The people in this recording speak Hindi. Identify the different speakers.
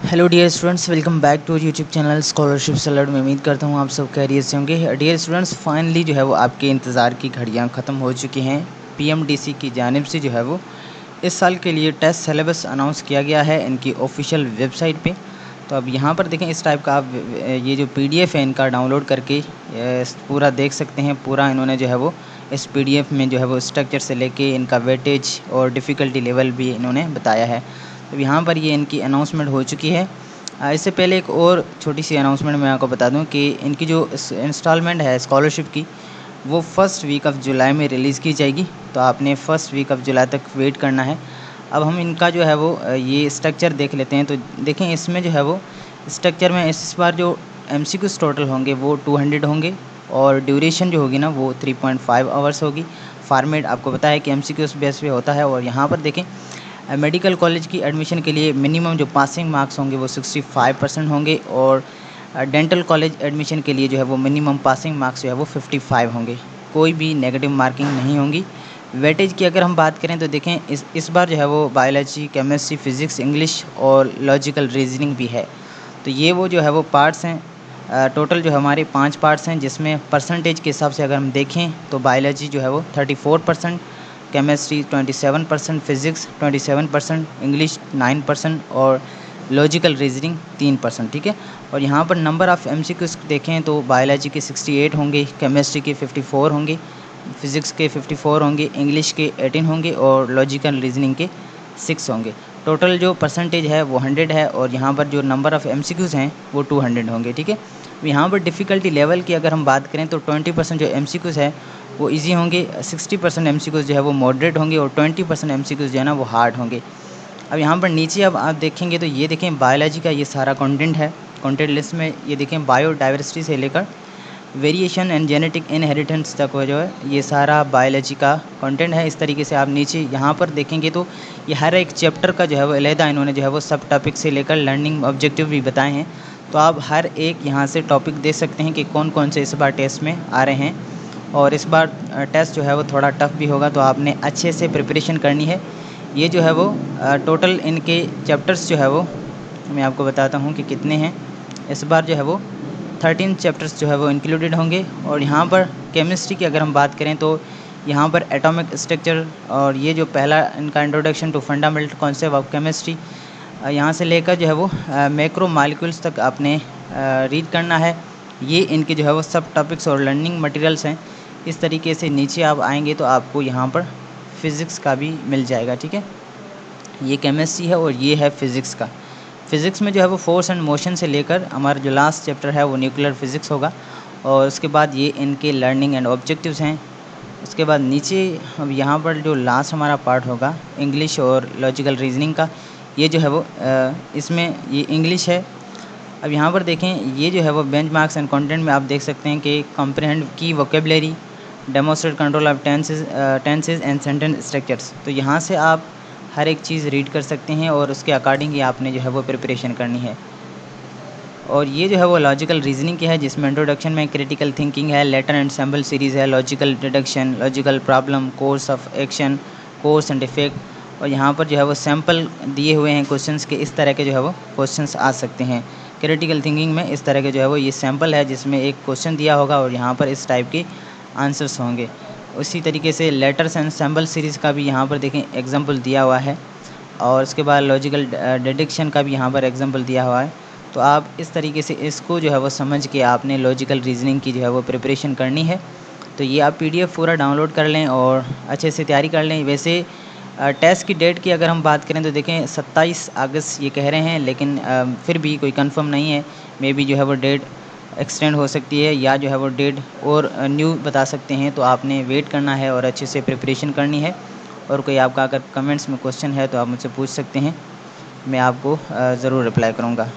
Speaker 1: Hello dear students, welcome back to YouTube channel scholarship सैलड में। उम्मीद करता हूँ आप सब खैरियत से होंगे। डियर स्टूडेंट्स, फाइनली जो है वो आपके इंतज़ार की घड़ियाँ ख़त्म हो चुकी हैं। पीएमडीसी की जानिब से जो है वो इस साल के लिए टेस्ट सिलेबस अनाउंस किया गया है इनकी ऑफिशियल वेबसाइट पे। तो अब यहाँ पर देखें, इस टाइप का आप ये जो PDF है इनका डाउनलोड करके पूरा देख सकते हैं। पूरा इन्होंने जो है वो इस PDF में जो है वो स्ट्रक्चर से लेके इनका वेटेज और डिफ़िकल्टी लेवल भी इन्होंने बताया है। तो यहाँ पर ये इनकी अनाउंसमेंट हो चुकी है। इससे पहले एक और छोटी सी अनाउंसमेंट मैं आपको बता दूं कि इनकी जो इंस्टॉलमेंट है स्कॉलरशिप की, वो फर्स्ट वीक ऑफ जुलाई में रिलीज़ की जाएगी। तो आपने फर्स्ट वीक ऑफ जुलाई तक वेट करना है। अब हम इनका जो है वो ये स्ट्रक्चर देख लेते हैं। तो देखें, इसमें जो है वो स्ट्रक्चर में इस बार जो MCQs टोटल होंगे वो 200 होंगे और ड्यूरेशन जो होगी ना वो 3.5 आवर्स होगी। फॉर्मेट आपको पता है कि MCQs बेस पे होता है। और यहाँ पर देखें, मेडिकल कॉलेज की एडमिशन के लिए मिनिमम जो पासिंग मार्क्स होंगे वो 65% होंगे और डेंटल कॉलेज एडमिशन के लिए जो है वो मिनिमम पासिंग मार्क्स जो है वो 55 होंगे। कोई भी नेगेटिव मार्किंग नहीं होंगी। वेटेज की अगर हम बात करें तो देखें, इस बार जो है वो बायोलॉजी, केमिस्ट्री, फिज़िक्स, इंग्लिश और लॉजिकल रीजनिंग भी है। तो ये वो जो है वो पार्ट्स हैं। टोटल जो हमारे 5 पार्ट्स हैं, जिसमें परसेंटेज के हिसाब से अगर हम देखें तो बायोलॉजी जो है वो 34%, केमिस्ट्री 27%, फिज़िक्स 27%, इंग्लिश 9% और लॉजिकल रीजनिंग 3%। ठीक है। और यहाँ पर नंबर ऑफ़ MCQs देखें तो बायोलॉजी के 68 होंगे, केमिस्ट्री के 54 होंगे, फिज़िक्स के 54 होंगे, इंग्लिश के 18 होंगे और लॉजिकल रीजनिंग के 6 होंगे। टोटल जो परसेंटेज है वो 100 है और यहाँ पर जो नंबर ऑफ़ MCQs हैं वो 200 होंगे। ठीक है। यहाँ पर डिफ़िकल्टी लेवल की अगर हम बात करें तो 20% जो MCQs है वो इजी होंगे, 60% MCQs जो है वो मॉडरेट होंगे और 20% MCQs जो है ना वो हार्ड होंगे। अब यहाँ पर नीचे अब आप देखेंगे तो ये देखें, बायोलॉजी का ये सारा कंटेंट है। कंटेंट लिस्ट में ये देखें, बायोडाइवर्सिटी से लेकर वेरिएशन एंड जेनेटिक इनहेरिटेंस तक जो है ये सारा बायोलॉजी का कंटेंट है। इस तरीके से आप नीचे यहाँ पर देखेंगे तो ये हर एक चैप्टर का जो है वो अलहदा इन्होंने जो है वो सब टॉपिक से लेकर लर्निंग ऑब्जेक्टिव भी बताए हैं। तो आप हर एक यहाँ से टॉपिक देख सकते हैं कि कौन कौन से इस बार टेस्ट में आ रहे हैं। और इस बार टेस्ट जो है वो थोड़ा टफ भी होगा, तो आपने अच्छे से प्रिपरेशन करनी है। ये जो है वो टोटल इनके चैप्टर्स जो है वो मैं आपको बताता हूँ कि कितने हैं। इस बार जो है वो 13 चैप्टर्स जो है वो इंक्लूडेड होंगे। और यहाँ पर केमिस्ट्री की अगर हम बात करें तो यहाँ पर एटॉमिक स्ट्रक्चर और ये जो पहला इनका introduction to fundamental concept of chemistry, यहाँ से लेकर जो है वो मैक्रो मॉलिक्यूल्स तक आपने रीड करना है। ये इनके जो है वो सब टॉपिक्स और लर्निंग मटेरियल्स हैं। इस तरीके से नीचे आप आएंगे तो आपको यहाँ पर फ़िज़िक्स का भी मिल जाएगा। ठीक है। ये केमिस्ट्री है और ये है फ़िज़िक्स का। फ़िज़िक्स में जो है वो फोर्स एंड मोशन से लेकर हमारा जो लास्ट चैप्टर है वो न्यूक्लियर फ़िज़िक्स होगा। और उसके बाद ये इनके लर्निंग एंड ऑब्जेक्टिव्स हैं। उसके बाद नीचे अब यहाँ पर जो लास्ट हमारा पार्ट होगा इंग्लिश और लॉजिकल रीजनिंग का, ये जो है वो इसमें ये इंग्लिश है। अब यहाँ पर देखें, ये जो है वो बेंचमार्क्स एंड कंटेंट में आप देख सकते हैं कि कॉम्प्रिहेंड की vocabulary, demonstrate control of tenses and sentence structures. तो यहाँ से आप हर एक चीज़ रीड कर सकते हैं और उसके अकॉर्डिंग ही आपने जो है वो प्रिपरेशन करनी है। और ये जो है वो लॉजिकल रीजनिंग की है, जिसमें इंट्रोडक्शन में क्रिटिकल थिंकिंग है, लेटर एंड सैम्पल सीरीज़ है, logical deduction, logical problem, course of action, course and effect. और यहाँ पर जो है वो सैम्पल दिए हुए हैं क्वेश्चंस के। इस तरह के जो है वो क्वेश्चंस आ सकते हैं क्रिटिकल थिंकिंग में। इस तरह के जो है वो ये सैम्पल है जिसमें एक क्वेश्चन दिया होगा और यहाँ पर इस टाइप के आंसर्स होंगे। उसी तरीके से लेटर्स एंड सैम्पल सीरीज़ का भी यहाँ पर देखें एग्जाम्पल दिया हुआ है। और उसके बाद लॉजिकल डिडक्शन का भी यहाँ पर एग्जाम्पल दिया हुआ है। तो आप इस तरीके से इसको जो है वो समझ के आपने लॉजिकल रीजनिंग की जो है वो प्रिपरेशन करनी है। तो ये आप PDF पूरा डाउनलोड कर लें और अच्छे से तैयारी कर लें। वैसे टेस्ट की डेट की अगर हम बात करें तो देखें 27 अगस्त ये कह रहे हैं, लेकिन फिर भी कोई कंफर्म नहीं है। मे बी जो है वो डेट एक्सटेंड हो सकती है या जो है वो डेट और न्यू बता सकते हैं। तो आपने वेट करना है और अच्छे से प्रिपरेशन करनी है। और कोई आपका अगर कमेंट्स में क्वेश्चन है तो आप मुझसे पूछ सकते हैं, मैं आपको ज़रूर रिप्लाई करूँगा।